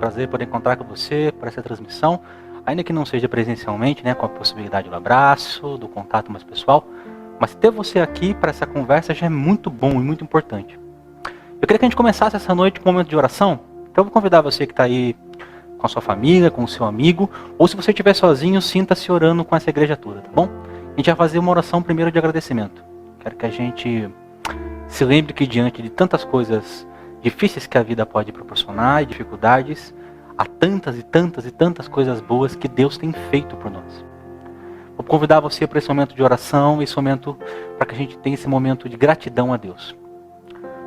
prazer poder encontrar com você para essa transmissão, ainda que não seja presencialmente, né, com a possibilidade do abraço, do contato mais pessoal, mas ter você aqui para essa conversa já é muito bom e muito importante. Eu queria que a gente começasse essa noite com um momento de oração, então eu vou convidar você que está aí com a sua família, com o seu amigo, ou se você estiver sozinho, sinta-se orando com essa igreja toda, tá bom? A gente vai fazer uma oração primeiro de agradecimento. Quero que a gente se lembre que diante de tantas coisas difíceis que a vida pode proporcionar e dificuldades, há tantas e tantas e tantas coisas boas que Deus tem feito por nós. Vou convidar você para esse momento de oração, esse momento para que a gente tenha esse momento de gratidão a Deus.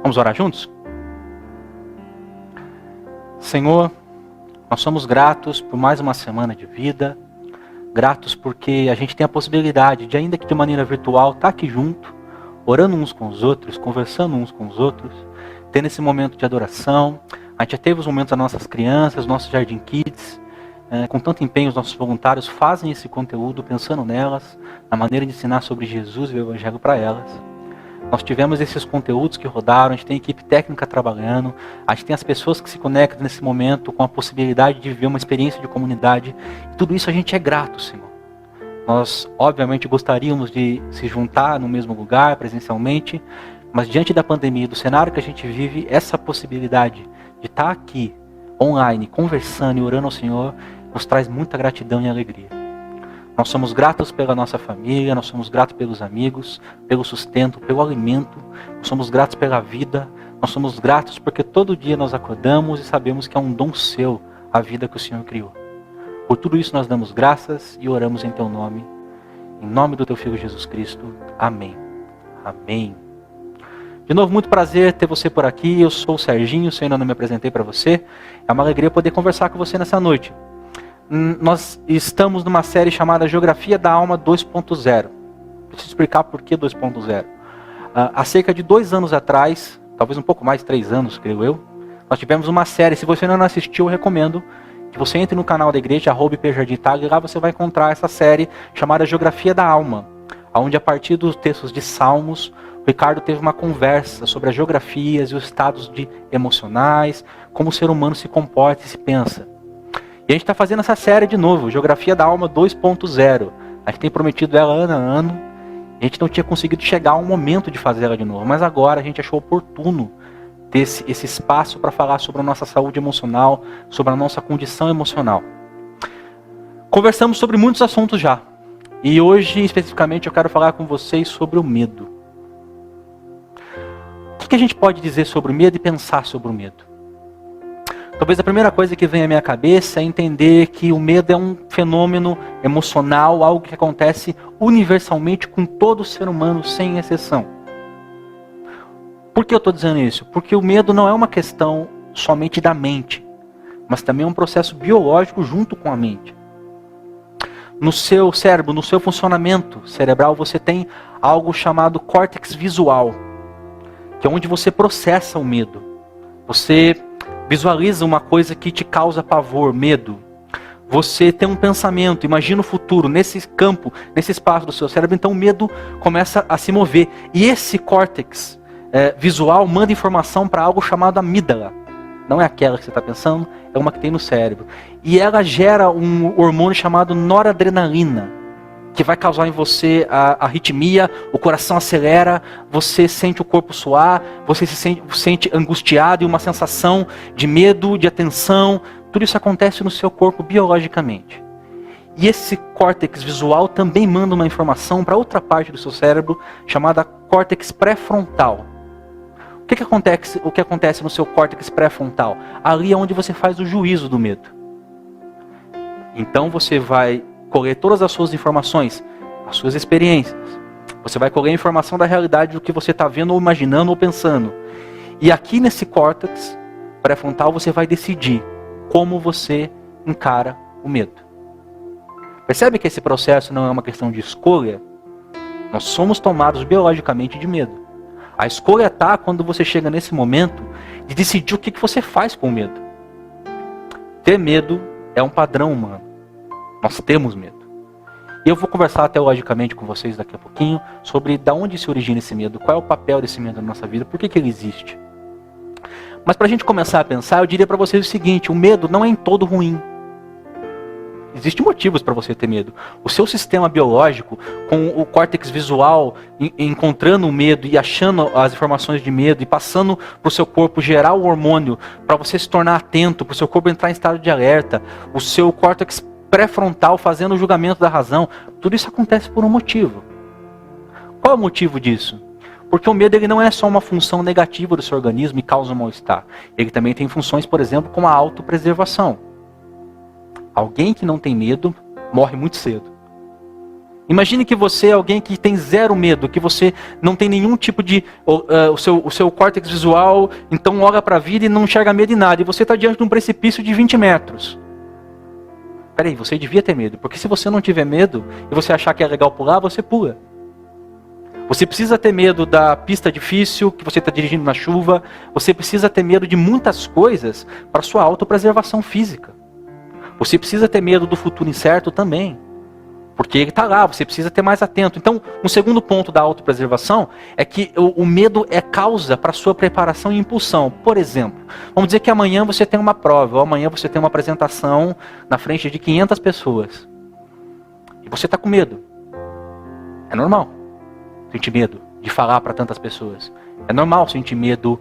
Vamos orar juntos? Senhor, nós somos gratos por mais uma semana de vida, gratos porque a gente tem a possibilidade de, ainda que de maneira virtual, estar aqui junto, orando uns com os outros, conversando uns com os outros, tendo esse momento de adoração. A gente já teve os momentos das nossas crianças, nossos Jardim Kids, com tanto empenho os nossos voluntários fazem esse conteúdo pensando nelas, na maneira de ensinar sobre Jesus e o Evangelho para elas. Nós tivemos esses conteúdos que rodaram, a gente tem equipe técnica trabalhando, a gente tem as pessoas que se conectam nesse momento com a possibilidade de viver uma experiência de comunidade. E tudo isso a gente é grato, Senhor. Nós, obviamente, gostaríamos de se juntar no mesmo lugar, presencialmente, mas diante da pandemia, do cenário que a gente vive, essa possibilidade de estar aqui, online, conversando e orando ao Senhor, nos traz muita gratidão e alegria. Nós somos gratos pela nossa família, nós somos gratos pelos amigos, pelo sustento, pelo alimento, nós somos gratos pela vida, nós somos gratos porque todo dia nós acordamos e sabemos que é um dom seu a vida que o Senhor criou. Por tudo isso nós damos graças e oramos em teu nome. Em nome do teu Filho Jesus Cristo. Amém. Amém. De novo, muito prazer ter você por aqui. Eu sou o Serginho, se eu ainda não me apresentei para você. É uma alegria poder conversar com você nessa noite. Nós estamos numa série chamada Geografia da Alma 2.0. Preciso explicar por que 2.0. Há cerca de 2 anos atrás, talvez um pouco mais, 3 anos, creio eu, nós tivemos uma série. Se você ainda não assistiu, eu recomendo que você entre no canal da igreja, @IPJardimTag, e lá você vai encontrar essa série chamada Geografia da Alma, onde a partir dos textos de Salmos, o Ricardo teve uma conversa sobre as geografias e os estados emocionais, como o ser humano se comporta e se pensa. E a gente está fazendo essa série de novo, Geografia da Alma 2.0. A gente tem prometido ela ano a ano, a gente não tinha conseguido chegar ao momento de fazer ela de novo, mas agora a gente achou oportuno ter esse espaço para falar sobre a nossa saúde emocional, sobre a nossa condição emocional. Conversamos sobre muitos assuntos já. E hoje, especificamente, eu quero falar com vocês sobre o medo. O que a gente pode dizer sobre o medo e pensar sobre o medo? Talvez a primeira coisa que vem à minha cabeça é entender que o medo é um fenômeno emocional, algo que acontece universalmente com todo ser humano, sem exceção. Por que eu estou dizendo isso? Porque o medo não é uma questão somente da mente, mas também é um processo biológico junto com a mente. No seu cérebro, no seu funcionamento cerebral, você tem algo chamado córtex visual, que é onde você processa o medo. Você visualiza uma coisa que te causa pavor, medo. Você tem um pensamento, imagina o futuro, nesse campo, nesse espaço do seu cérebro, então o medo começa a se mover. E esse córtex visual manda informação para algo chamado amígdala. Não é aquela que você está pensando, é uma que tem no cérebro. E ela gera um hormônio chamado noradrenalina, que vai causar em você a arritmia, o coração acelera, você sente o corpo suar, você se sente angustiado e uma sensação de medo, de atenção. Tudo isso acontece no seu corpo biologicamente. E esse córtex visual também manda uma informação para outra parte do seu cérebro, chamada córtex pré-frontal. O que acontece no seu córtex pré-frontal? Ali é onde você faz o juízo do medo. Então você vai colher todas as suas informações, as suas experiências. Você vai colher a informação da realidade do que você está vendo, ou imaginando, ou pensando. E aqui nesse córtex pré-frontal você vai decidir como você encara o medo. Percebe que esse processo não é uma questão de escolha? Nós somos tomados biologicamente de medo. A escolha está quando você chega nesse momento de decidir o que você faz com o medo. Ter medo é um padrão humano. Nós temos medo. E eu vou conversar teologicamente com vocês daqui a pouquinho sobre de onde se origina esse medo, qual é o papel desse medo na nossa vida, por que ele existe. Mas para a gente começar a pensar, eu diria para vocês o seguinte: o medo não é em todo ruim. Existem motivos para você ter medo. O seu sistema biológico, com o córtex visual, encontrando o medo e achando as informações de medo e passando para o seu corpo gerar o hormônio para você se tornar atento, para o seu corpo entrar em estado de alerta, o seu córtex pré-frontal fazendo o julgamento da razão, tudo isso acontece por um motivo. Qual é o motivo disso? Porque o medo ele não é só uma função negativa do seu organismo e causa um mal-estar. Ele também tem funções, por exemplo, como a autopreservação. Alguém que não tem medo morre muito cedo. Imagine que você é alguém que tem zero medo, que você não tem nenhum tipo de... o seu córtex visual, então olha para a vida e não enxerga medo em nada. E você está diante de um precipício de 20 metros. Peraí, você devia ter medo. Porque se você não tiver medo e você achar que é legal pular, você pula. Você precisa ter medo da pista difícil, que você está dirigindo na chuva. Você precisa ter medo de muitas coisas para sua autopreservação física. Você precisa ter medo do futuro incerto também. Porque ele está lá, você precisa ter mais atento. Então, um segundo ponto da autopreservação é que o medo é causa para a sua preparação e impulsão. Por exemplo, vamos dizer que amanhã você tem uma prova, ou amanhã você tem uma apresentação na frente de 500 pessoas. E você está com medo. É normal sentir medo de falar para tantas pessoas. É normal sentir medo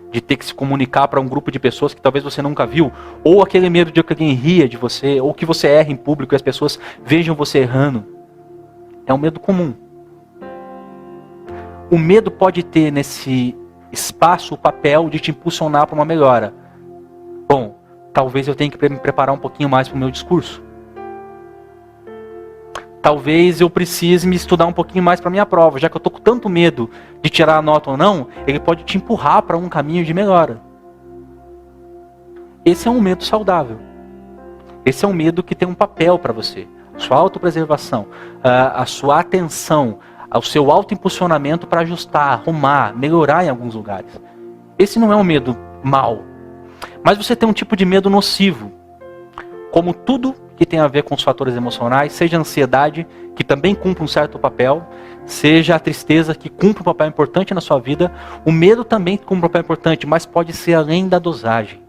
de ter que se comunicar para um grupo de pessoas que talvez você nunca viu, ou aquele medo de que alguém ria de você, ou que você erre em público e as pessoas vejam você errando. É um medo comum. O medo pode ter nesse espaço o papel de te impulsionar para uma melhora. Bom, talvez eu tenha que me preparar um pouquinho mais para o meu discurso. Talvez eu precise me estudar um pouquinho mais para a minha prova, já que eu estou com tanto medo de tirar a nota ou não, ele pode te empurrar para um caminho de melhora. Esse é um medo saudável. Esse é um medo que tem um papel para você. A sua autopreservação, a sua atenção, o seu autoimpulsionamento para ajustar, arrumar, melhorar em alguns lugares. Esse não é um medo mau. Mas você tem um tipo de medo nocivo. Como tudo que tem a ver com os fatores emocionais, seja a ansiedade, que também cumpre um certo papel, seja a tristeza, que cumpre um papel importante na sua vida, o medo também cumpre um papel importante, mas pode ser além da dosagem.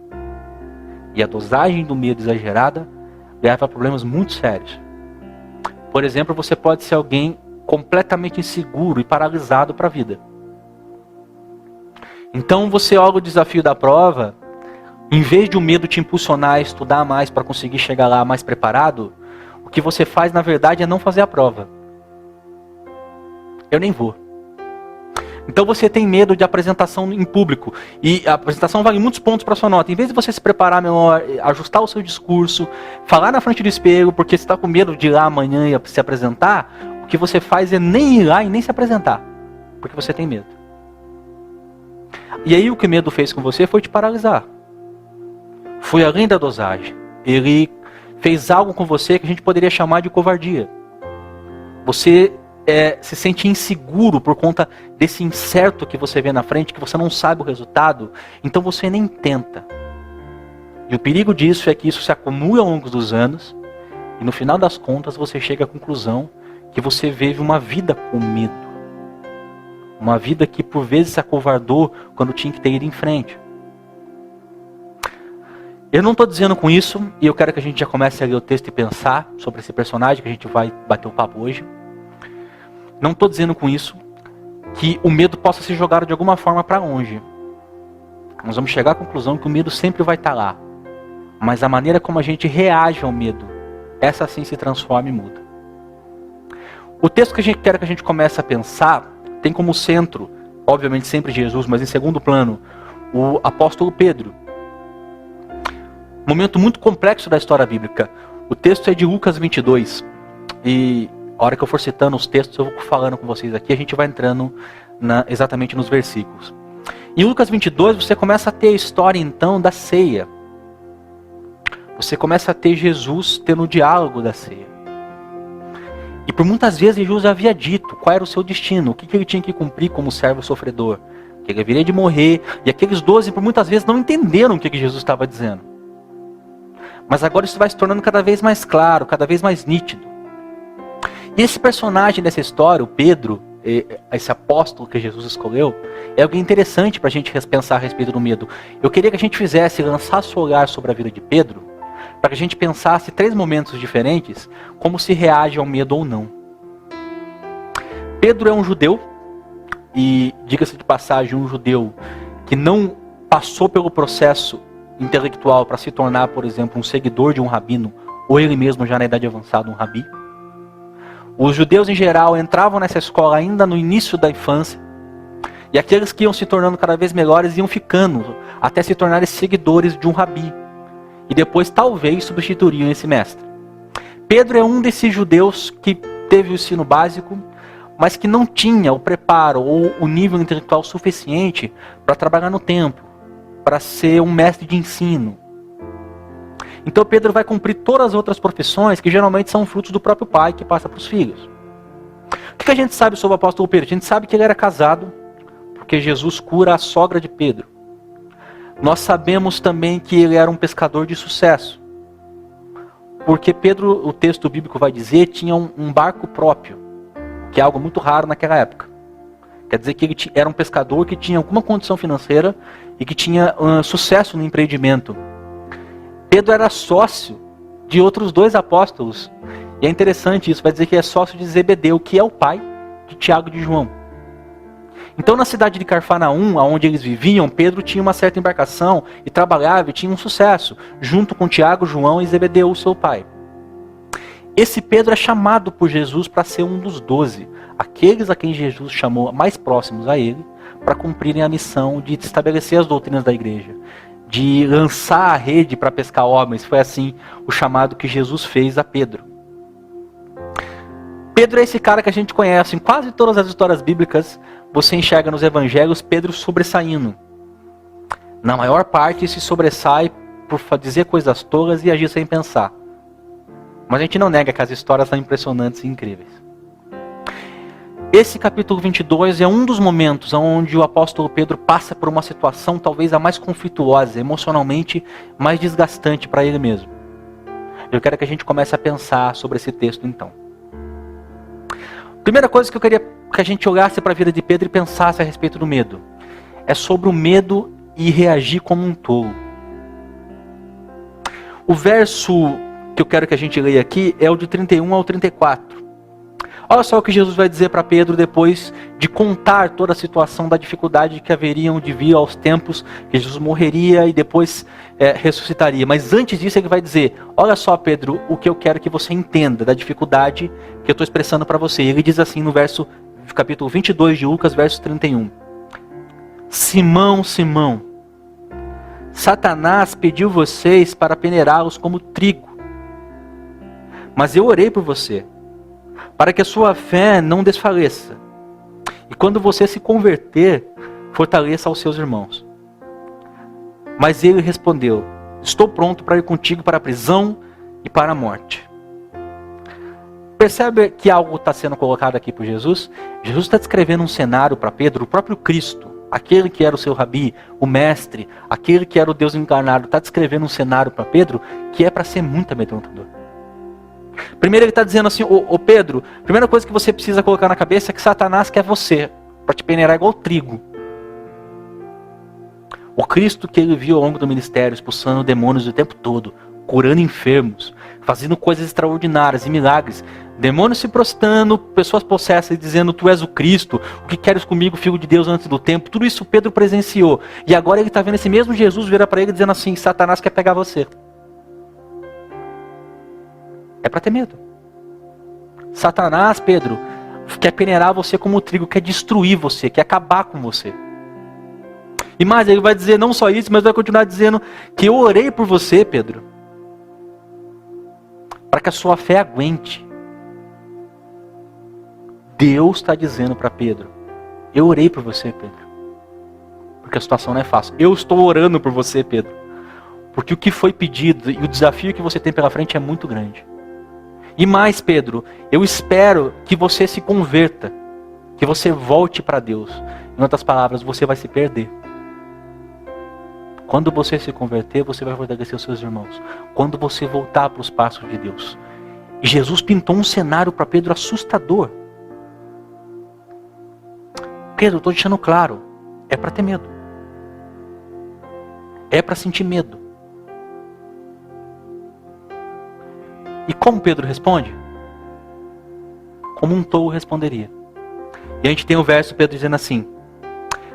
E a dosagem do medo exagerada leva a problemas muito sérios. Por exemplo, você pode ser alguém completamente inseguro e paralisado para a vida. Então você olha o desafio da prova, em vez de o medo te impulsionar a estudar mais para conseguir chegar lá mais preparado, o que você faz na verdade é não fazer a prova. Eu nem vou. Então você tem medo de apresentação em público. E a apresentação vale muitos pontos para sua nota. Em vez de você se preparar melhor, ajustar o seu discurso, falar na frente do espelho, porque você está com medo de ir lá amanhã e se apresentar, o que você faz é nem ir lá e nem se apresentar. Porque você tem medo. E aí o que o medo fez com você foi te paralisar. Foi além da dosagem. Ele fez algo com você que a gente poderia chamar de covardia. Você se sente inseguro por conta desse incerto que você vê na frente, que você não sabe o resultado, então você nem tenta. E o perigo disso é que isso se acumula ao longo dos anos, e no final das contas você chega à conclusão que você vive uma vida com medo. Uma vida que por vezes se acovardou quando tinha que ter ido em frente. Eu não estou dizendo com isso, e eu quero que a gente já comece a ler o texto e pensar sobre esse personagem que a gente vai bater um papo hoje. Não estou dizendo com isso que o medo possa ser jogado de alguma forma para longe. Nós vamos chegar à conclusão que o medo sempre vai estar lá. Mas a maneira como a gente reage ao medo, essa sim se transforma e muda. O texto que quero que a gente comece a pensar tem como centro, obviamente sempre Jesus, mas em segundo plano, o apóstolo Pedro. Momento muito complexo da história bíblica. O texto é de Lucas 22. E a hora que eu for citando os textos, eu vou falando com vocês aqui, a gente vai entrando exatamente nos versículos. Em Lucas 22, você começa a ter a história então da ceia. Você começa a ter Jesus tendo o diálogo da ceia. E por muitas vezes Jesus havia dito qual era o seu destino, o que ele tinha que cumprir como servo sofredor. Que ele haveria de morrer. E aqueles 12 por muitas vezes não entenderam o que Jesus estava dizendo. Mas agora isso vai se tornando cada vez mais claro, cada vez mais nítido. E esse personagem dessa história, o Pedro, esse apóstolo que Jesus escolheu, é algo interessante para a gente pensar a respeito do medo. Eu queria que a gente lançasse o olhar sobre a vida de Pedro, para que a gente pensasse 3 momentos diferentes, como se reage ao medo ou não. Pedro é um judeu, e diga-se de passagem, um judeu que não passou pelo processo intelectual para se tornar, por exemplo, um seguidor de um rabino, ou ele mesmo já na idade avançada um rabi. Os judeus em geral entravam nessa escola ainda no início da infância, e aqueles que iam se tornando cada vez melhores iam ficando até se tornarem seguidores de um rabi, e depois talvez substituiriam esse mestre. Pedro é um desses judeus que teve o ensino básico, mas que não tinha o preparo ou o nível intelectual suficiente para trabalhar no templo, para ser um mestre de ensino. Então Pedro vai cumprir todas as outras profissões que geralmente são frutos do próprio pai que passa para os filhos. O que a gente sabe sobre o apóstolo Pedro? A gente sabe que ele era casado, porque Jesus cura a sogra de Pedro. Nós sabemos também que ele era um pescador de sucesso, porque Pedro, o texto bíblico vai dizer, tinha um barco próprio, que é algo muito raro naquela época. Quer dizer que ele era um pescador que tinha alguma condição financeira e que tinha sucesso no empreendimento. Pedro era sócio de outros 2 apóstolos. E é interessante isso, vai dizer que é sócio de Zebedeu, que é o pai de Tiago e de João. Então na cidade de Cafarnaum, onde eles viviam, Pedro tinha uma certa embarcação e trabalhava e tinha um sucesso, junto com Tiago, João e Zebedeu, o seu pai. Esse Pedro é chamado por Jesus para ser um dos 12, aqueles a quem Jesus chamou mais próximos a ele, para cumprirem a missão de estabelecer as doutrinas da igreja, de lançar a rede para pescar homens. Foi assim o chamado que Jesus fez a Pedro. Pedro é esse cara que a gente conhece. Em quase todas as histórias bíblicas, você enxerga nos evangelhos Pedro sobressaindo. Na maior parte se sobressai por dizer coisas tolas e agir sem pensar. Mas a gente não nega que as histórias são impressionantes e incríveis. Esse capítulo 22 é um dos momentos onde o apóstolo Pedro passa por uma situação talvez a mais conflituosa, emocionalmente mais desgastante para ele mesmo. Eu quero que a gente comece a pensar sobre esse texto então. Primeira coisa que eu queria que a gente olhasse para a vida de Pedro e pensasse a respeito do medo. É sobre o medo e reagir como um tolo. O verso que eu quero que a gente leia aqui é o de 31 ao 34. Olha só o que Jesus vai dizer para Pedro depois de contar toda a situação da dificuldade que haveriam de vir aos tempos que Jesus morreria e depois ressuscitaria. Mas antes disso ele vai dizer, olha só Pedro, o que eu quero que você entenda da dificuldade que eu estou expressando para você. Ele diz assim no capítulo 22 de Lucas, verso 31. Simão, Simão, Satanás pediu vocês para peneirá-los como trigo. Mas eu orei por você, para que a sua fé não desfaleça. E quando você se converter, fortaleça aos seus irmãos. Mas ele respondeu, estou pronto para ir contigo para a prisão e para a morte. Percebe que algo está sendo colocado aqui por Jesus? Jesus está descrevendo um cenário para Pedro, o próprio Cristo, aquele que era o seu rabi, o mestre, aquele que era o Deus encarnado, está descrevendo um cenário para Pedro que é para ser muito amedrontador. Primeiro ele está dizendo assim, ô Pedro, a primeira coisa que você precisa colocar na cabeça é que Satanás quer você, para te peneirar igual trigo. O Cristo que ele viu ao longo do ministério, expulsando demônios o tempo todo, curando enfermos, fazendo coisas extraordinárias e milagres, demônios se prostrando, pessoas possessas dizendo, tu és o Cristo, o que queres comigo, filho de Deus, antes do tempo, tudo isso Pedro presenciou. E agora ele está vendo esse mesmo Jesus virar para ele dizendo assim, Satanás quer pegar você. É para ter medo. Satanás, Pedro, quer peneirar você como trigo, quer destruir você, quer acabar com você. E mais, ele vai dizer não só isso, mas vai continuar dizendo que eu orei por você, Pedro, para que a sua fé aguente. Deus está dizendo para Pedro, eu orei por você, Pedro, porque a situação não é fácil. Eu estou orando por você, Pedro, porque o que foi pedido e o desafio que você tem pela frente é muito grande. E mais, Pedro, eu espero que você se converta, que você volte para Deus. Em outras palavras, você vai se perder. Quando você se converter, você vai fortalecer os seus irmãos. Quando você voltar para os passos de Deus. E Jesus pintou um cenário para Pedro assustador. Pedro, eu estou deixando claro, é para ter medo. É para sentir medo. E como Pedro responde? Como um tolo responderia. E a gente tem o verso Pedro dizendo assim: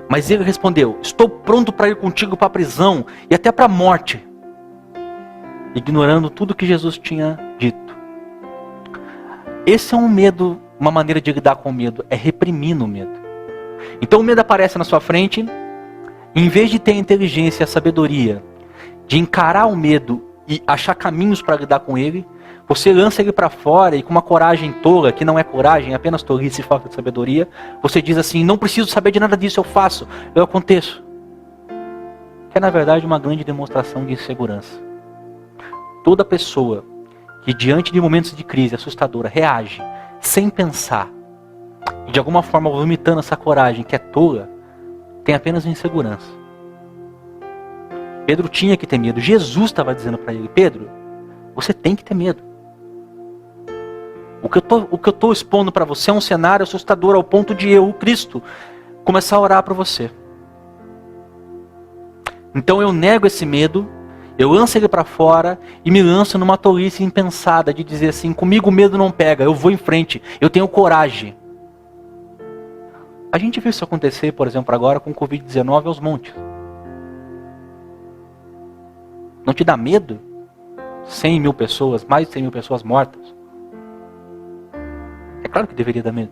mas ele respondeu: estou pronto para ir contigo para a prisão e até para a morte. Ignorando tudo que Jesus tinha dito. Esse é um medo, uma maneira de lidar com o medo, é reprimindo o medo. Então o medo aparece na sua frente, e em vez de ter a inteligência e a sabedoria de encarar o medo e achar caminhos para lidar com ele, você lança ele para fora e com uma coragem tola, que não é coragem, é apenas tolice e falta de sabedoria, você diz assim: não preciso saber de nada disso, eu faço, eu aconteço. Que é na verdade uma grande demonstração de insegurança. Toda pessoa que diante de momentos de crise assustadora reage sem pensar, e de alguma forma vomitando essa coragem que é tola, tem apenas insegurança. Pedro tinha que ter medo. Jesus estava dizendo para ele: Pedro, você tem que ter medo. O que eu estou expondo para você é um cenário assustador ao ponto de eu, o Cristo, começar a orar para você. Então eu nego esse medo, eu lanço ele para fora e me lanço numa tolice impensada de dizer assim: comigo o medo não pega, eu vou em frente, eu tenho coragem. A gente viu isso acontecer, por exemplo, agora com o Covid-19 aos montes. Não te dá medo? 100 mil pessoas, mais de 100 mil pessoas mortas. É claro que deveria dar medo.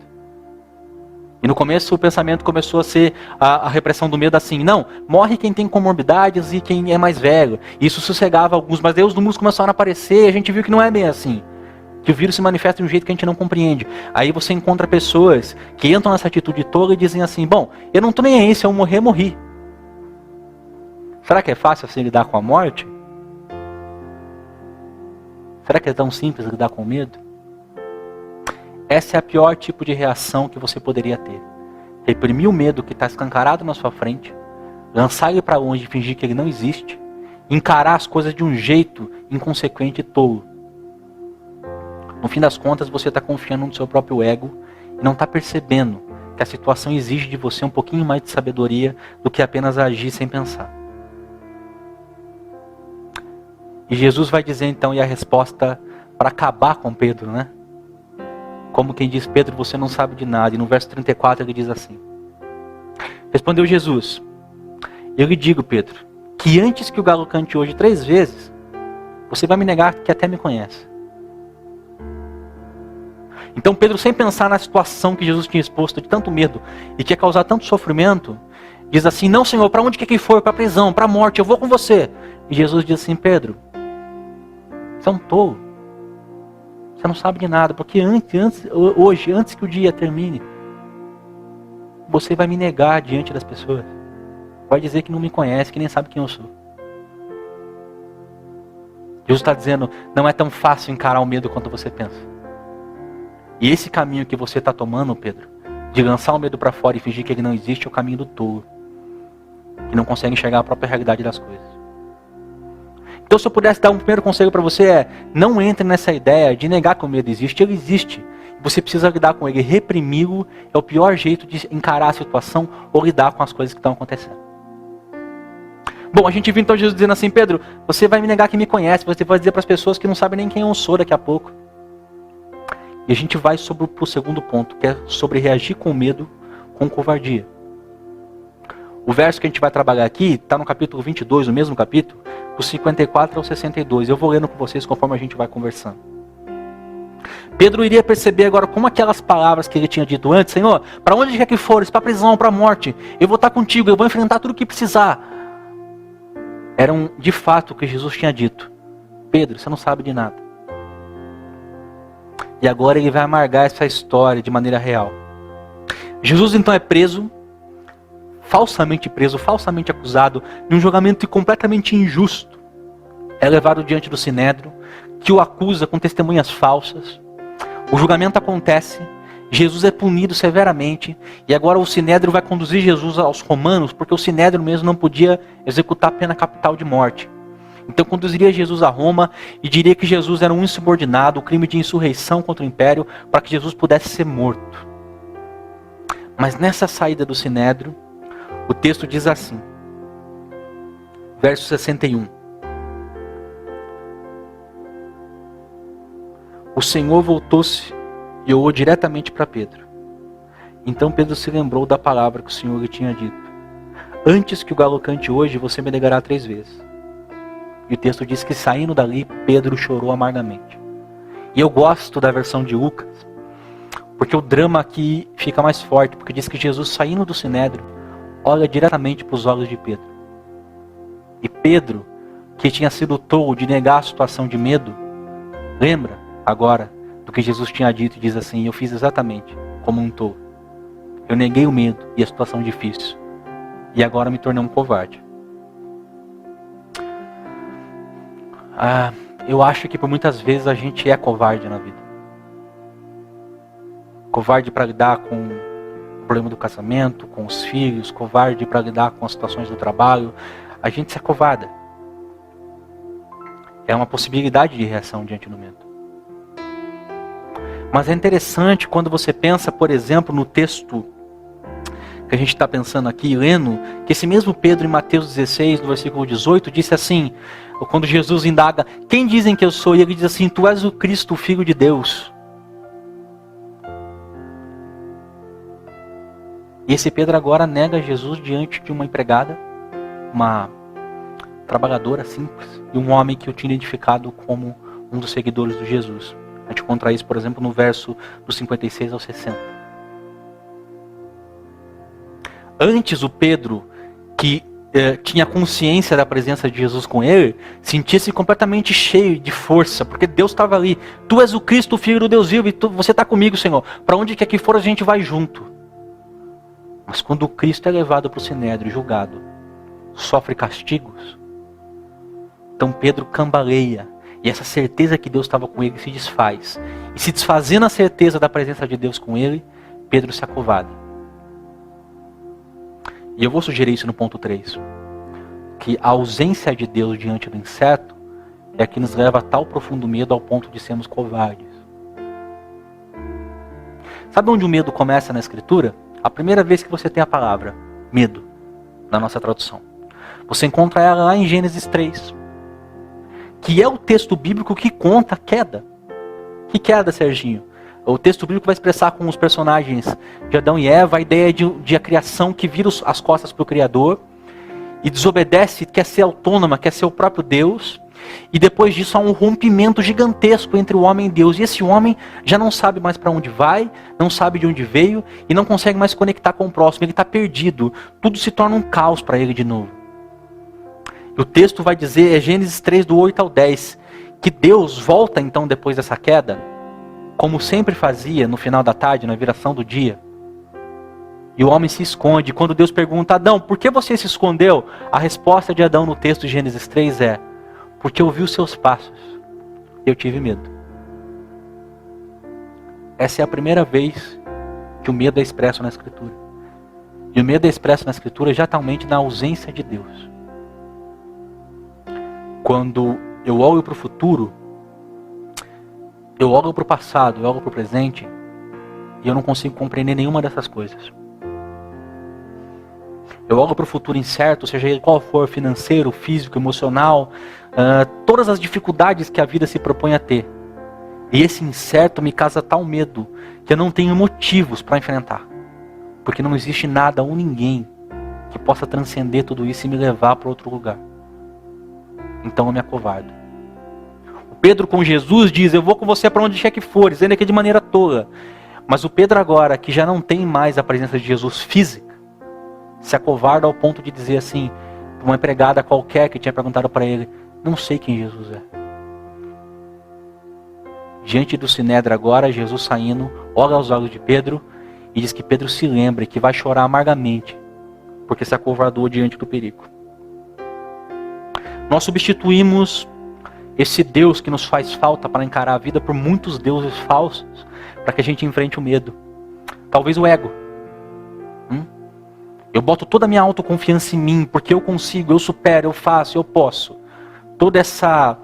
E no começo o pensamento começou a ser a repressão do medo assim: não, morre quem tem comorbidades e quem é mais velho. Isso sossegava alguns, mas daí os números começaram a aparecer e a gente viu que não é bem assim. Que o vírus se manifesta de um jeito que a gente não compreende. Aí você encontra pessoas que entram nessa atitude tola e dizem assim: bom, eu não tô nem aí, se eu morrer, morri. Será que é fácil assim lidar com a morte? Será que é tão simples lidar com o medo? Essa é a pior tipo de reação que você poderia ter. Reprimir o medo que está escancarado na sua frente, lançar ele para longe e fingir que ele não existe, encarar as coisas de um jeito inconsequente e tolo. No fim das contas, você está confiando no seu próprio ego e não está percebendo que a situação exige de você um pouquinho mais de sabedoria do que apenas agir sem pensar. E Jesus vai dizer então, e a resposta para acabar com Pedro, né? Como quem diz: Pedro, você não sabe de nada. E no verso 34 ele diz assim: respondeu Jesus: eu lhe digo, Pedro, que antes que o galo cante hoje 3 vezes, você vai me negar que até me conhece. Então Pedro, sem pensar na situação que Jesus tinha exposto de tanto medo e que ia causar tanto sofrimento, diz assim: não, Senhor, para onde quer que for? Para a prisão, para a morte, eu vou com você. E Jesus diz assim: Pedro, você é um tolo. Você não sabe de nada, porque hoje, antes que o dia termine, você vai me negar diante das pessoas. Vai dizer que não me conhece, que nem sabe quem eu sou. Jesus está dizendo: não é tão fácil encarar o medo quanto você pensa. E esse caminho que você está tomando, Pedro, de lançar o medo para fora e fingir que ele não existe, é o caminho do tolo, que não consegue enxergar a própria realidade das coisas. Então, se eu pudesse dar um primeiro conselho para você não entre nessa ideia de negar que o medo existe. Ele existe. Você precisa lidar com ele. Reprimi-lo é o pior jeito de encarar a situação ou lidar com as coisas que estão acontecendo. Bom, a gente viu então Jesus dizendo assim: Pedro, você vai me negar que me conhece. Você vai dizer para as pessoas que não sabem nem quem eu sou daqui a pouco. E a gente vai para o segundo ponto, que é sobre reagir com medo, com covardia. O verso que a gente vai trabalhar aqui está no capítulo 22, o mesmo capítulo, do 54 ao 62. Eu vou lendo com vocês conforme a gente vai conversando. Pedro iria perceber agora como aquelas palavras que ele tinha dito antes: Senhor, para onde quer que fores, para a prisão, para a morte, eu vou estar contigo, eu vou enfrentar tudo o que precisar. Eram de fato o que Jesus tinha dito. Pedro, você não sabe de nada. E agora ele vai amargar essa história de maneira real. Jesus então é preso, falsamente acusado, de um julgamento completamente injusto. É levado diante do Sinédrio, que o acusa com testemunhas falsas. O julgamento acontece, Jesus é punido severamente, e agora o Sinédrio vai conduzir Jesus aos romanos, porque o Sinédrio mesmo não podia executar a pena capital de morte. Então conduziria Jesus a Roma e diria que Jesus era um insubordinado, o crime de insurreição contra o império, para que Jesus pudesse ser morto. Mas nessa saída do Sinédrio, o texto diz assim, verso 61. O Senhor voltou-se e olhou diretamente para Pedro. Então Pedro se lembrou da palavra que o Senhor lhe tinha dito. Antes que o galo cante hoje, você me negará 3 vezes. E o texto diz que saindo dali, Pedro chorou amargamente. E eu gosto da versão de Lucas, porque o drama aqui fica mais forte, porque diz que Jesus, saindo do Sinédrio, olha diretamente para os olhos de Pedro. E Pedro, que tinha sido tolo de negar a situação de medo, lembra agora do que Jesus tinha dito e diz assim: eu fiz exatamente como um tolo. Eu neguei o medo e a situação difícil. E agora me tornei um covarde. Eu acho que por muitas vezes a gente é covarde na vida. Covarde para lidar com o problema do casamento, com os filhos, covarde para lidar com as situações do trabalho. A gente se acovarda. É uma possibilidade de reação diante do medo. Mas é interessante quando você pensa, por exemplo, no texto que a gente está pensando aqui, lendo, que esse mesmo Pedro, em Mateus 16, no versículo 18, disse assim, quando Jesus indaga, quem dizem que eu sou? E ele diz assim, tu és o Cristo, o Filho de Deus. E esse Pedro agora nega Jesus diante de uma empregada, uma trabalhadora simples, e um homem que eu tinha identificado como um dos seguidores de Jesus. A gente encontra isso, por exemplo, no verso do 56 ao 60. Antes o Pedro, que tinha consciência da presença de Jesus com ele, sentia-se completamente cheio de força, porque Deus estava ali. Tu és o Cristo, o Filho do Deus vivo, e você está comigo, Senhor. Para onde quer que for, a gente vai junto. Mas quando o Cristo é levado para o Sinédrio, julgado, sofre castigos, então Pedro cambaleia. E essa certeza que Deus estava com ele se desfaz. E se desfazendo a certeza da presença de Deus com ele, Pedro se acovarda. E eu vou sugerir isso no ponto 3. Que a ausência de Deus diante do incerto é que nos leva a tal profundo medo ao ponto de sermos covardes. Sabe onde o medo começa na Escritura? A primeira vez que você tem a palavra medo, na nossa tradução. Você encontra ela lá em Gênesis 3. Que é o texto bíblico que conta a queda. Que queda, Serginho? O texto bíblico vai expressar com os personagens de Adão e Eva a ideia de a criação que vira as costas para o Criador e desobedece, quer ser autônoma, quer ser o próprio Deus. E depois disso há um rompimento gigantesco entre o homem e Deus. E esse homem já não sabe mais para onde vai, não sabe de onde veio e não consegue mais se conectar com o próximo. Ele está perdido. Tudo se torna um caos para ele de novo. E o texto vai dizer, é Gênesis 3, do 8 ao 10, que Deus volta então depois dessa queda, como sempre fazia no final da tarde, na viração do dia. E o homem se esconde. Quando Deus pergunta, Adão, por que você se escondeu? A resposta de Adão no texto de Gênesis 3 é, porque eu vi os seus passos e eu tive medo. Essa é a primeira vez que o medo é expresso na Escritura. E o medo é expresso na Escritura exatamente na ausência de Deus. Quando eu olho para o futuro, eu olho para o passado, eu olho para o presente, e eu não consigo compreender nenhuma dessas coisas. Eu olho para o futuro incerto, seja ele qual for, financeiro, físico, emocional, todas as dificuldades que a vida se propõe a ter. E esse incerto me causa tal medo que eu não tenho motivos para enfrentar. Porque não existe nada ou ninguém que possa transcender tudo isso e me levar para outro lugar. Então eu me acovardo. O Pedro com Jesus diz, eu vou com você para onde quer que fores, ainda que de maneira tola. Mas o Pedro agora, que já não tem mais a presença de Jesus física, se acovarda ao ponto de dizer assim, uma empregada qualquer que tinha perguntado para ele, não sei quem Jesus é. Diante do Sinédrio agora, Jesus saindo, olha aos olhos de Pedro e diz que Pedro se lembre que vai chorar amargamente, porque se acovardou diante do perigo. Nós substituímos esse Deus que nos faz falta para encarar a vida por muitos deuses falsos, para que a gente enfrente o medo. Talvez o ego. Eu boto toda a minha autoconfiança em mim, porque eu consigo, eu supero, eu faço, eu posso. Toda essa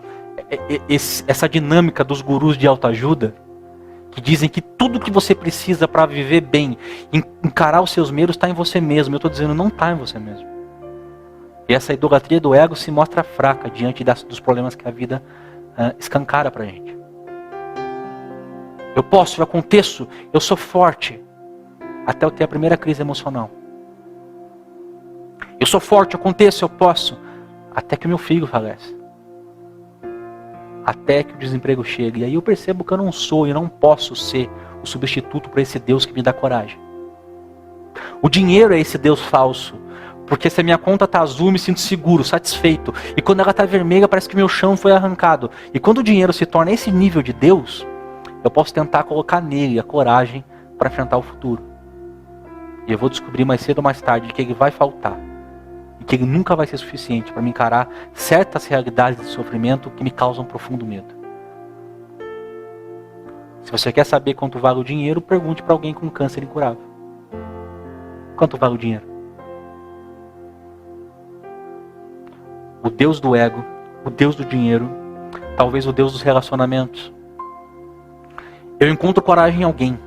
dinâmica dos gurus de autoajuda, que dizem que tudo que você precisa para viver bem, encarar os seus medos, está em você mesmo. Eu estou dizendo, não está em você mesmo. E essa idolatria do ego se mostra fraca diante dos problemas que a vida escancara para a gente. Eu posso, eu aconteço, eu sou forte, até eu ter a primeira crise emocional. Eu sou forte, eu aconteço, eu posso, até que o meu filho falece. Até que o desemprego chegue. E aí eu percebo que eu não sou e não posso ser o substituto para esse Deus que me dá coragem. O dinheiro é esse Deus falso. Porque se a minha conta está azul, eu me sinto seguro, satisfeito. E quando ela está vermelha, parece que meu chão foi arrancado. E quando o dinheiro se torna esse nível de Deus, eu posso tentar colocar nele a coragem para enfrentar o futuro. E eu vou descobrir mais cedo ou mais tarde que ele vai faltar. E que ele nunca vai ser suficiente para me encarar certas realidades de sofrimento que me causam profundo medo. Se você quer saber quanto vale o dinheiro, pergunte para alguém com câncer incurável. Quanto vale o dinheiro? O Deus do ego, o Deus do dinheiro, talvez o Deus dos relacionamentos. Eu encontro coragem em alguém.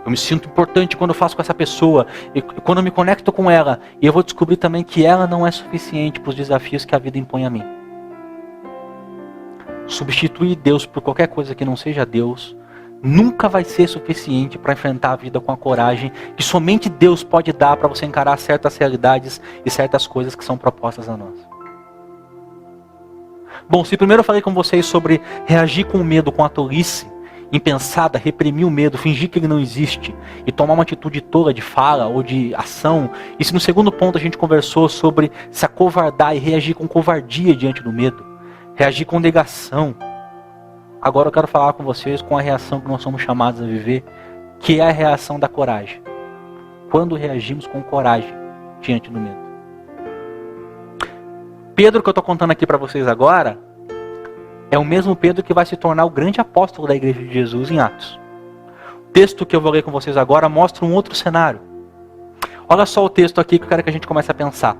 Eu me sinto importante quando eu faço com essa pessoa, e quando eu me conecto com ela, e eu vou descobrir também que ela não é suficiente para os desafios que a vida impõe a mim. Substituir Deus por qualquer coisa que não seja Deus, nunca vai ser suficiente para enfrentar a vida com a coragem que somente Deus pode dar para você encarar certas realidades e certas coisas que são propostas a nós. Bom, se primeiro eu falei com vocês sobre reagir com o medo, com a tolice, impensada, reprimir o medo, fingir que ele não existe e tomar uma atitude tola de fala ou de ação. E se no segundo ponto a gente conversou sobre se acovardar e reagir com covardia diante do medo, reagir com negação. Agora eu quero falar com vocês com a reação que nós somos chamados a viver, que é a reação da coragem. Quando reagimos com coragem diante do medo. Pedro que eu estou contando aqui para vocês agora, é o mesmo Pedro que vai se tornar o grande apóstolo da igreja de Jesus em Atos. O texto que eu vou ler com vocês agora mostra um outro cenário. Olha só o texto aqui que eu quero que a gente comece a pensar.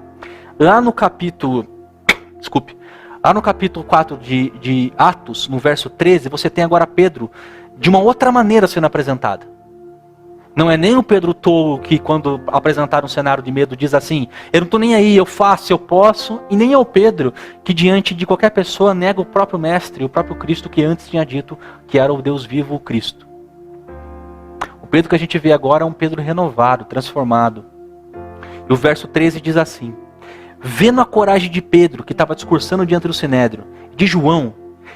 Lá no capítulo 4 de Atos, no verso 13, você tem agora Pedro de uma outra maneira sendo apresentado. Não é nem o Pedro tolo que quando apresentar um cenário de medo diz assim, eu não estou nem aí, eu faço, eu posso. E nem é o Pedro que diante de qualquer pessoa nega o próprio mestre, o próprio Cristo que antes tinha dito que era o Deus vivo, o Cristo. O Pedro que a gente vê agora é um Pedro renovado, transformado. E o verso 13 diz assim, vendo a coragem de Pedro, que estava discursando diante do Sinédrio, de João,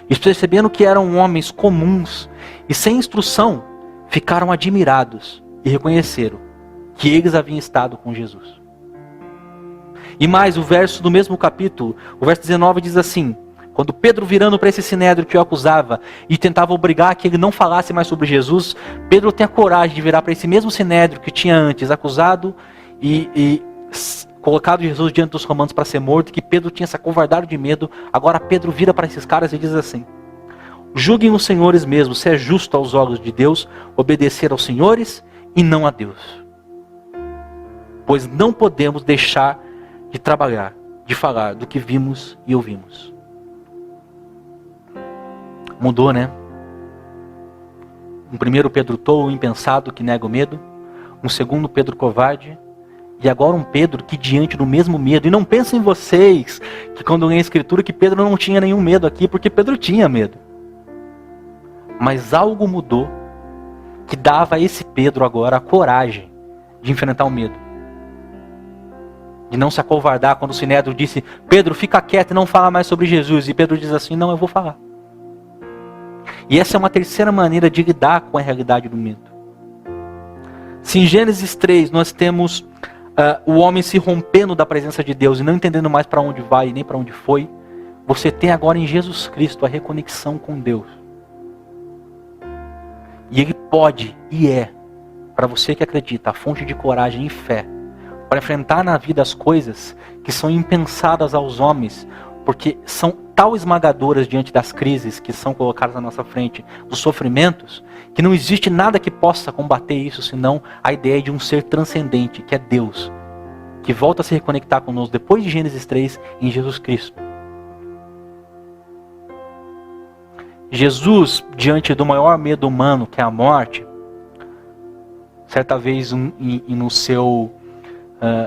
e percebendo que eram homens comuns e sem instrução, ficaram admirados e reconheceram que eles haviam estado com Jesus. E mais, o verso do mesmo capítulo, o verso 19 diz assim, quando Pedro virando para esse Sinédrio que o acusava e tentava obrigar que ele não falasse mais sobre Jesus, Pedro tem a coragem de virar para esse mesmo Sinédrio que tinha antes acusado e colocado Jesus diante dos romanos para ser morto, que Pedro tinha se acovardado de medo. Agora Pedro vira para esses caras e diz assim, julguem os senhores mesmos, se é justo aos olhos de Deus obedecer aos senhores e não a Deus. Pois não podemos deixar de trabalhar, de falar do que vimos e ouvimos. Mudou, né? Um primeiro Pedro tolo, impensado, que nega o medo. Um segundo Pedro covarde. E agora um Pedro que diante do mesmo medo, e não pensem em vocês, que quando lêem a Escritura que Pedro não tinha nenhum medo aqui, porque Pedro tinha medo. Mas algo mudou, que dava a esse Pedro agora a coragem de enfrentar o medo. De não se acovardar quando o Sinédrio disse, Pedro, fica quieto e não fala mais sobre Jesus. E Pedro diz assim, não, eu vou falar. E essa é uma terceira maneira de lidar com a realidade do medo. Se em Gênesis 3 nós temos o homem se rompendo da presença de Deus e não entendendo mais para onde vai e nem para onde foi, você tem agora em Jesus Cristo a reconexão com Deus. E Ele pode e é, para você que acredita, a fonte de coragem e fé, para enfrentar na vida as coisas que são impensadas aos homens, porque são tão esmagadoras diante das crises que são colocadas na nossa frente, dos sofrimentos, que não existe nada que possa combater isso, senão a ideia de um ser transcendente, que é Deus, que volta a se reconectar conosco depois de Gênesis 3 em Jesus Cristo. Jesus, diante do maior medo humano, que é a morte, certa vez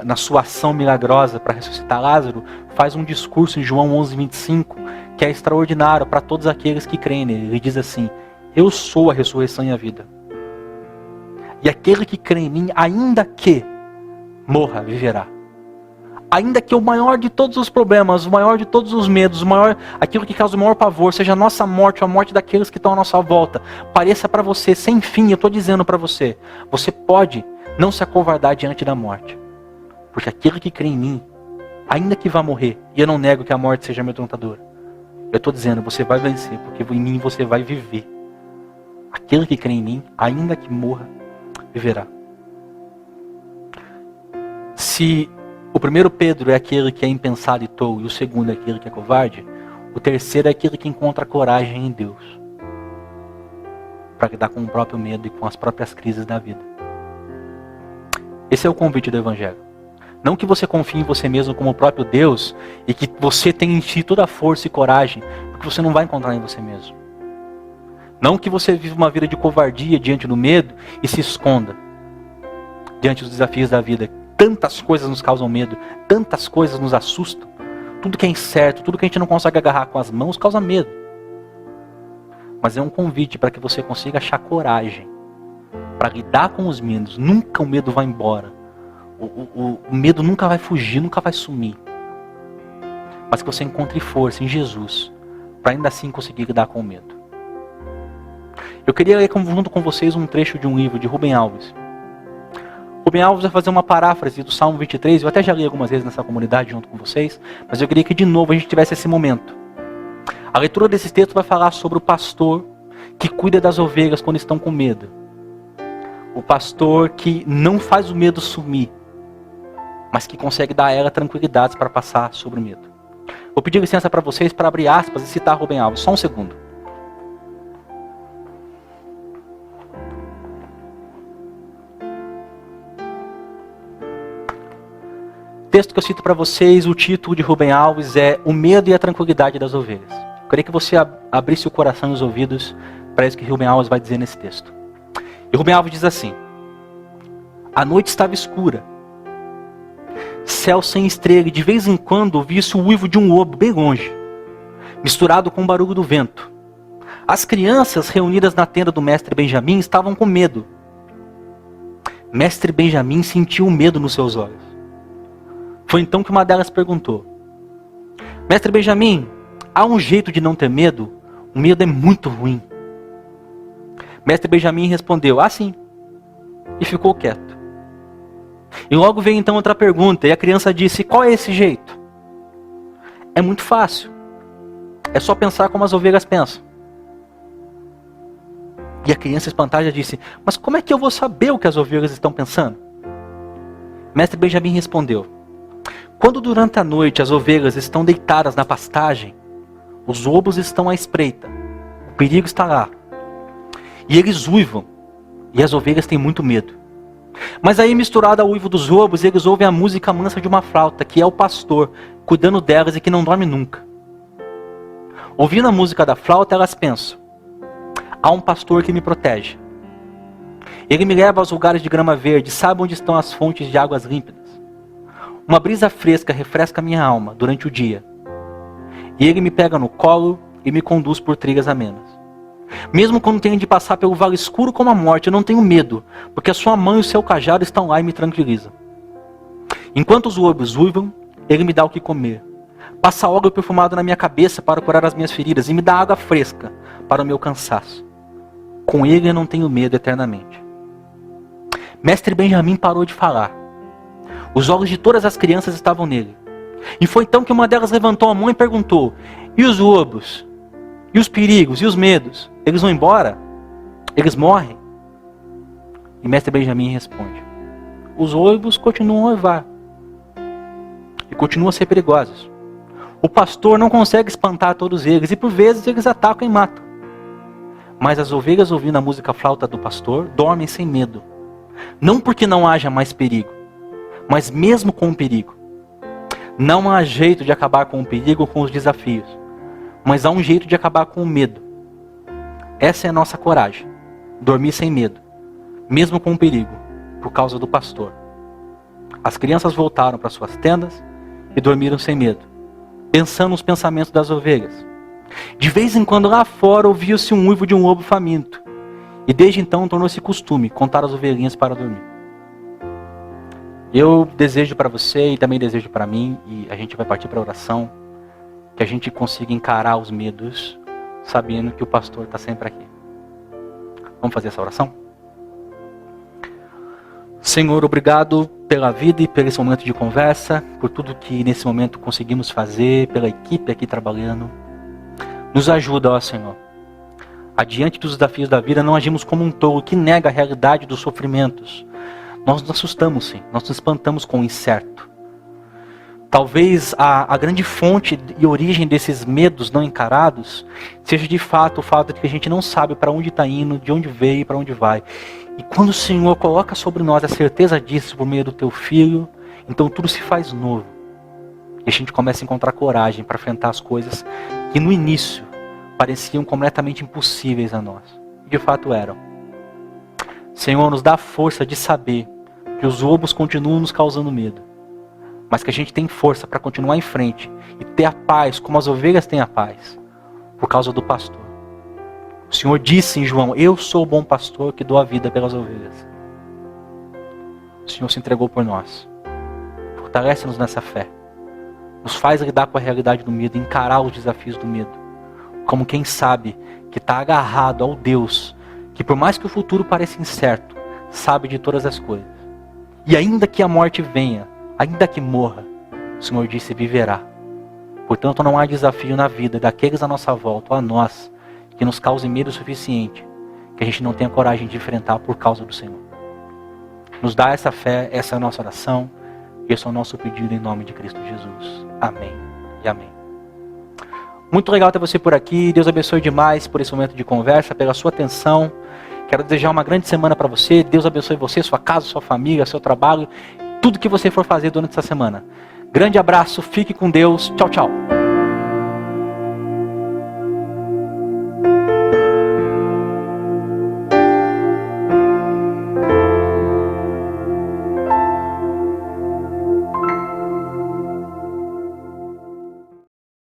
na sua ação milagrosa para ressuscitar Lázaro, faz um discurso em João 11:25, que é extraordinário para todos aqueles que creem nele. Ele diz assim: eu sou a ressurreição e a vida. E aquele que crê em mim, ainda que morra, viverá. Ainda que o maior de todos os problemas, o maior de todos os medos, aquilo que causa o maior pavor, seja a nossa morte ou a morte daqueles que estão à nossa volta, pareça para você sem fim, eu estou dizendo para você, você pode não se acovardar diante da morte. Porque aquele que crê em mim, ainda que vá morrer, e eu não nego que a morte seja amedrontadora, eu estou dizendo, você vai vencer, porque em mim você vai viver. Aquele que crê em mim, ainda que morra, viverá. Se o primeiro Pedro é aquele que é impensado e tolo, e o segundo é aquele que é covarde, o terceiro é aquele que encontra coragem em Deus para lidar com o próprio medo e com as próprias crises da vida. Esse é o convite do Evangelho. Não que você confie em você mesmo como o próprio Deus e que você tenha em si toda a força e coragem, porque você não vai encontrar em você mesmo. Não que você viva uma vida de covardia diante do medo e se esconda diante dos desafios da vida. Tantas coisas nos causam medo, tantas coisas nos assustam. Tudo que é incerto, tudo que a gente não consegue agarrar com as mãos causa medo. Mas é um convite para que você consiga achar coragem para lidar com os medos. Nunca o medo vai embora. O medo nunca vai fugir, nunca vai sumir. Mas que você encontre força em Jesus para ainda assim conseguir lidar com o medo. Eu queria ler junto com vocês um trecho de um livro de Rubem Alves. Rubem Alves vai fazer uma paráfrase do Salmo 23, eu até já li algumas vezes nessa comunidade junto com vocês, mas eu queria que de novo a gente tivesse esse momento. A leitura desse texto vai falar sobre o pastor que cuida das ovelhas quando estão com medo. O pastor que não faz o medo sumir, mas que consegue dar a ela tranquilidades para passar sobre o medo. Vou pedir licença para vocês para abrir aspas e citar Rubem Alves, só um segundo. O texto que eu cito para vocês, o título de Rubem Alves é O Medo e a Tranquilidade das Ovelhas. Eu queria que você abrisse o coração e os ouvidos para isso que Rubem Alves vai dizer nesse texto. E Rubem Alves diz assim: a noite estava escura, céu sem estrela, e de vez em quando ouvia-se o uivo de um lobo bem longe, misturado com o barulho do vento. As crianças reunidas na tenda do mestre Benjamim estavam com medo. Mestre Benjamim sentiu medo nos seus olhos. Foi então que uma delas perguntou: Mestre Benjamim, há um jeito de não ter medo? O medo é muito ruim. Mestre Benjamim respondeu: ah, sim. E ficou quieto. E logo veio então outra pergunta, e a criança disse: qual é esse jeito? É muito fácil. É só pensar como as ovelhas pensam. E a criança espantada disse: mas como é que eu vou saber o que as ovelhas estão pensando? Mestre Benjamim respondeu: quando durante a noite as ovelhas estão deitadas na pastagem, os lobos estão à espreita, o perigo está lá. E eles uivam, e as ovelhas têm muito medo. Mas aí, misturado ao uivo dos lobos, eles ouvem a música mansa de uma flauta, que é o pastor, cuidando delas e que não dorme nunca. Ouvindo a música da flauta, elas pensam: há um pastor que me protege. Ele me leva aos lugares de grama verde, sabe onde estão as fontes de águas límpidas. Uma brisa fresca refresca minha alma durante o dia. E ele me pega no colo e me conduz por trilhas amenas. Mesmo quando tenho de passar pelo vale escuro como a morte, eu não tenho medo, porque a sua mão e o seu cajado estão lá e me tranquilizam. Enquanto os lobos uivam, ele me dá o que comer. Passa óleo perfumado na minha cabeça para curar as minhas feridas e me dá água fresca para o meu cansaço. Com ele eu não tenho medo eternamente. Mestre Benjamim parou de falar. Os olhos de todas as crianças estavam nele. E foi então que uma delas levantou a mão e perguntou: e os lobos? E os perigos? E os medos? Eles vão embora? Eles morrem? E Mestre Benjamim responde: os lobos continuam a uivar. E continuam a ser perigosos. O pastor não consegue espantar todos eles. E por vezes eles atacam e matam. Mas as ovelhas, ouvindo a música flauta do pastor, dormem sem medo. Não porque não haja mais perigo, mas mesmo com o perigo. Não há jeito de acabar com o perigo ou com os desafios, mas há um jeito de acabar com o medo. Essa é a nossa coragem. Dormir sem medo, mesmo com o perigo, por causa do pastor. As crianças voltaram para suas tendas e dormiram sem medo, pensando nos pensamentos das ovelhas. De vez em quando lá fora ouvia-se um uivo de um lobo faminto, e desde então tornou-se costume contar as ovelhinhas para dormir. Eu desejo para você e também desejo para mim, e a gente vai partir para a oração, que a gente consiga encarar os medos, sabendo que o pastor está sempre aqui. Vamos fazer essa oração? Senhor, obrigado pela vida e por esse momento de conversa, por tudo que nesse momento conseguimos fazer, pela equipe aqui trabalhando. Nos ajuda, ó Senhor. Adiante dos desafios da vida, não agimos como um tolo que nega a realidade dos sofrimentos. Nós nos assustamos, sim. Nós nos espantamos com o incerto. Talvez a grande fonte e origem desses medos não encarados seja de fato o fato de que a gente não sabe para onde está indo, de onde veio e para onde vai. E quando o Senhor coloca sobre nós a certeza disso por meio do Teu Filho, então tudo se faz novo. E a gente começa a encontrar coragem para enfrentar as coisas que no início pareciam completamente impossíveis a nós. E de fato eram. Senhor, nos dá a força de saber que os lobos continuam nos causando medo, mas que a gente tem força para continuar em frente e ter a paz como as ovelhas têm a paz, por causa do pastor. O Senhor disse em João: eu sou o bom pastor que dou a vida pelas ovelhas. O Senhor se entregou por nós. Fortalece-nos nessa fé. Nos faz lidar com a realidade do medo, encarar os desafios do medo, como quem sabe que está agarrado ao Deus, que por mais que o futuro pareça incerto, sabe de todas as coisas. E ainda que a morte venha, ainda que morra, o Senhor disse: viverá. Portanto, não há desafio na vida daqueles à nossa volta, ou a nós, que nos cause medo suficiente, que a gente não tenha coragem de enfrentar por causa do Senhor. Nos dá essa fé, essa é a nossa oração, e esse é o nosso pedido em nome de Cristo Jesus. Amém e amém. Muito legal ter você por aqui. Deus abençoe demais por esse momento de conversa, pela sua atenção. Quero desejar uma grande semana para você. Deus abençoe você, sua casa, sua família, seu trabalho, tudo que você for fazer durante essa semana. Grande abraço, fique com Deus. Tchau, tchau.